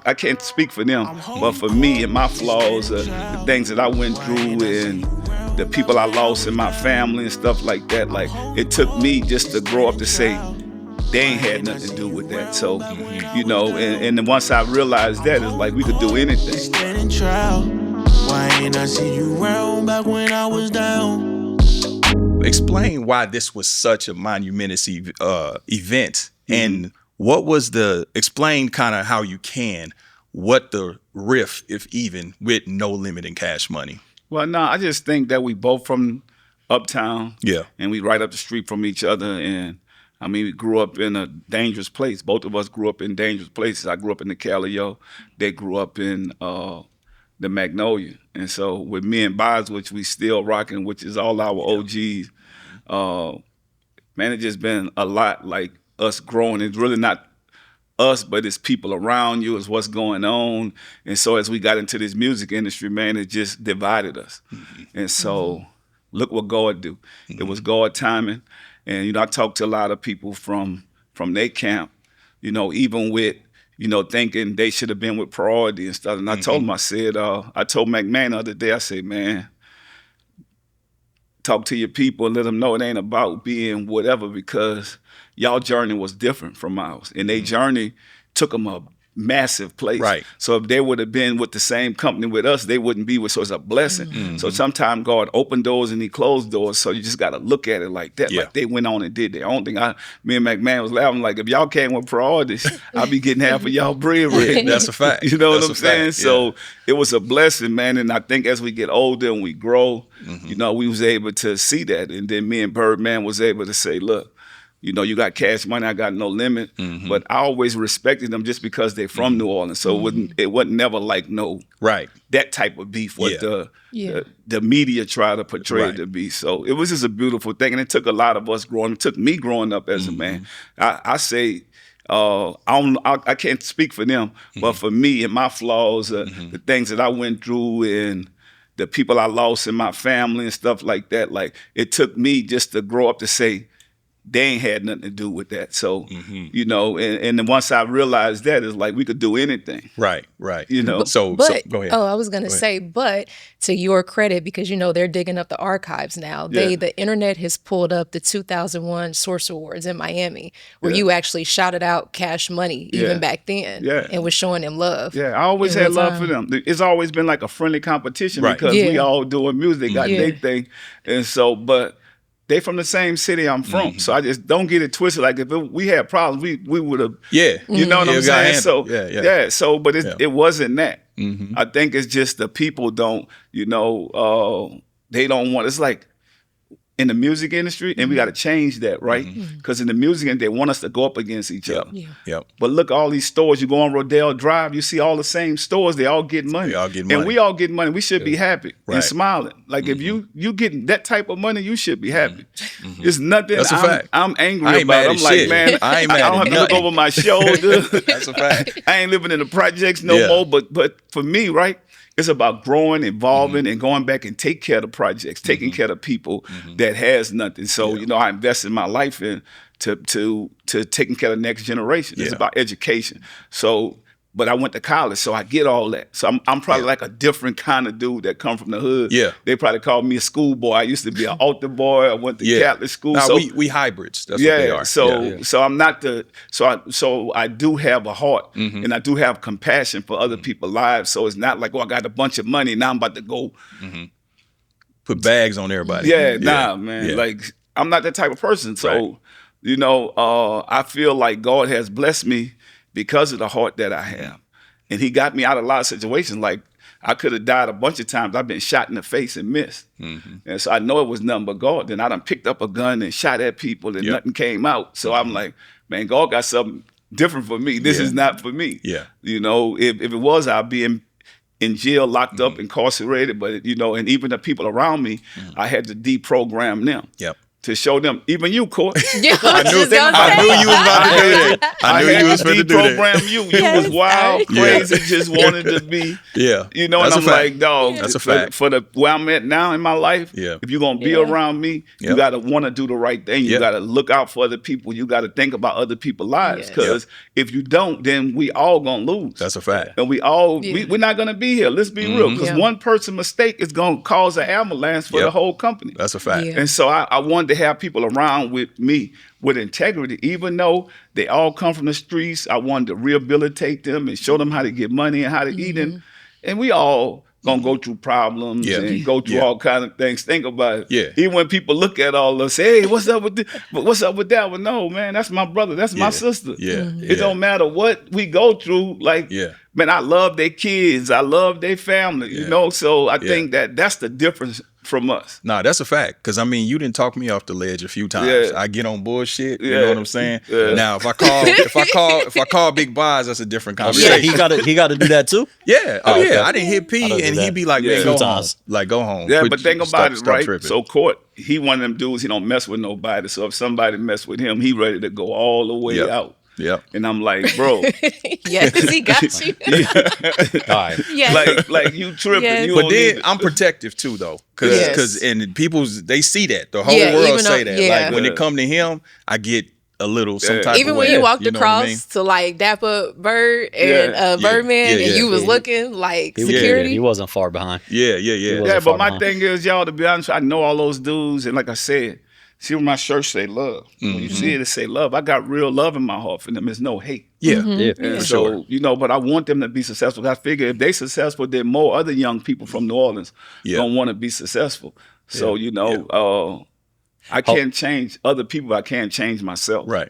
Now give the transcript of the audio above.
I can't speak for them, but for me and my flaws, the things that I went through and the people I lost in my family and stuff like that, like it took me just to grow up to say they ain't had nothing to do with that. So, you know, and then once I realized that, it's like we could do anything. Why ain't I see you around back when I was down? Explain why this was such a monumentous event, and what was explain kind of how you can, what the riff, if even, with No Limit and Cash Money. Well, no, I just think that we both from uptown. Yeah. And we right up the street from each other. And I mean, we grew up in a dangerous place. Both of us grew up in dangerous places. I grew up in the Calio. They grew up in the Magnolia. And so with me and Boz, which we still rocking, which is all our OGs, man, it's just been a lot like us growing. It's really not us, but it's people around you, it's what's going on. And so as we got into this music industry, man, it just divided us. And so look what God do. It was God timing. And, you know, I talked to a lot of people from their camp, you know, even with, you know, thinking they should have been with Priority and stuff. And I told them, I told McMahon the other day, I said, man, talk to your people and let them know it ain't about being whatever, because y'all journey was different from ours. And their journey took them a massive place. Right. So if they would have been with the same company with us, they wouldn't be with. So it's a blessing. So sometimes God opened doors and he closed doors. So you just got to look at it like that. Yeah. Like they went on and did their own thing. Me and McMahon was laughing like, if y'all came with priorities, I'll be getting half of y'all bread right now. That's a fact. You know That's what I'm saying? Yeah. So it was a blessing, man. And I think as we get older and we grow, you know, we was able to see that. And then me and Birdman was able to say, look, you know, you got Cash Money, I got No Limit. But I always respected them just because they're from New Orleans. So it wasn't never like that type of beef what the media try to portray it to be. So it was just a beautiful thing. And it took a lot of us growing. It took me growing up as a man. I say, I can't speak for them, but for me and my flaws, the things that I went through and the people I lost in my family and stuff like that, like it took me just to grow up to say, they ain't had nothing to do with that. So, you know, and then once I realized that, it's like we could do anything. Right. You know. So go ahead. Oh, I was going to say, but to your credit, because, you know, they're digging up the archives now. The internet has pulled up the 2001 Source Awards in Miami, where you actually shouted out Cash Money even back then and was showing them love. Yeah, I always had love for them. It's always been like a friendly competition because we all doing music, got their thing. And so, but they from the same city I'm from. So I just don't get it twisted. Like if we had problems, we would have, you know what I'm saying? So, but it wasn't that. I think it's just the people don't, you know, they don't want, it's like in the music industry, and we got to change that, right? Because in the music industry, they want us to go up against each other. But look, all these stores, you go on Rodale Drive, you see all the same stores, they all get money. And we all get money. We should be happy and smiling. Like if you getting that type of money, you should be happy. There's nothing I'm angry about. I'm like, man, I don't have to look over my shoulder. That's a fact. I ain't living in the projects no more. But for me, right? It's about growing, evolving, and going back and take care of the projects, taking care of people that has nothing. So, you know, I invest in my life in to taking care of the next generation. It's about education. So, but I went to college, so I get all that. So I'm probably like a different kind of dude that come from the hood. They probably call me a schoolboy. I used to be an altar boy. I went to Catholic school. Nah, so we hybrids. That's what they are. So I'm not so I do have a heart and I do have compassion for other people's lives. So it's not like, oh, I got a bunch of money, now I'm about to go put bags on everybody. Nah, man. Like I'm not that type of person. So, you know, I feel like God has blessed me because of the heart that I have. And he got me out of a lot of situations. Like I could have died a bunch of times. I've been shot in the face and missed. And so I know it was nothing but God. Then I done picked up a gun and shot at people and nothing came out. So I'm like, man, God got something different for me. This is not for me. You know, if it was, I'd be in jail, locked up, incarcerated. But, you know, and even the people around me, I had to deprogram them. to show them, even you, Court. Yeah, I knew you was about to do that. I knew you was going to do that. Deprogram you. You was wild, crazy, just wanted to be. Yeah. You know, That's and I'm like, dog, that's a fact. For the where I'm at now in my life, if you're going to be around me, you got to want to do the right thing. You got to look out for other people. You got to think about other people's lives. Because if you don't, then we all going to lose. That's a fact. And we're not going to be here. Let's be real. Because one person mistake is going to cause an ambulance for the whole company. That's a fact. And so I wanted to have people around with me with integrity, even though they all come from the streets. I wanted to rehabilitate them and show them how to get money and how to eat. And we all gonna go through problems and go through all kind of things. Think about it. Yeah. Even when people look at all of us, hey, what's up with this? But what's up with that? Well, no, man, that's my brother. That's my sister. It don't matter what we go through. Like, man, I love their kids. I love their family. You know, so I think that's the difference from us. Nah, that's a fact. Because I mean, you didn't talk me off the ledge a few times. I get on bullshit. You know what I'm saying? Now, if I call Big Boz, that's a different conversation. He got to do that too. Yeah. I didn't hit P, and he'd be like, "Man, go home." Like, go home. Yeah, but think about it, right? Tripping. So Court, he one of them dudes. He don't mess with nobody. So if somebody mess with him, he ready to go all the way out. Yeah, and I'm like, bro. Yes, he got you. All right. Yes. Like you tripping. Yes. You But then I'm protective too, though, because and people they see that the whole world say that. Like when it come to him, I get a little some type even of when way, you walked know across what I mean? to like dap up Bird and Birdman, and you was looking like security. He wasn't far behind. Yeah, but my thing is, y'all, to be honest, I know all those dudes, and like I said, see when my shirt say love. When you see it say love, I got real love in my heart for them. There's no hate. And so, you know, but I want them to be successful. I figure if they successful, then more other young people from New Orleans don't want to be successful. So, you know, I can't change other people. I can't change myself. Right.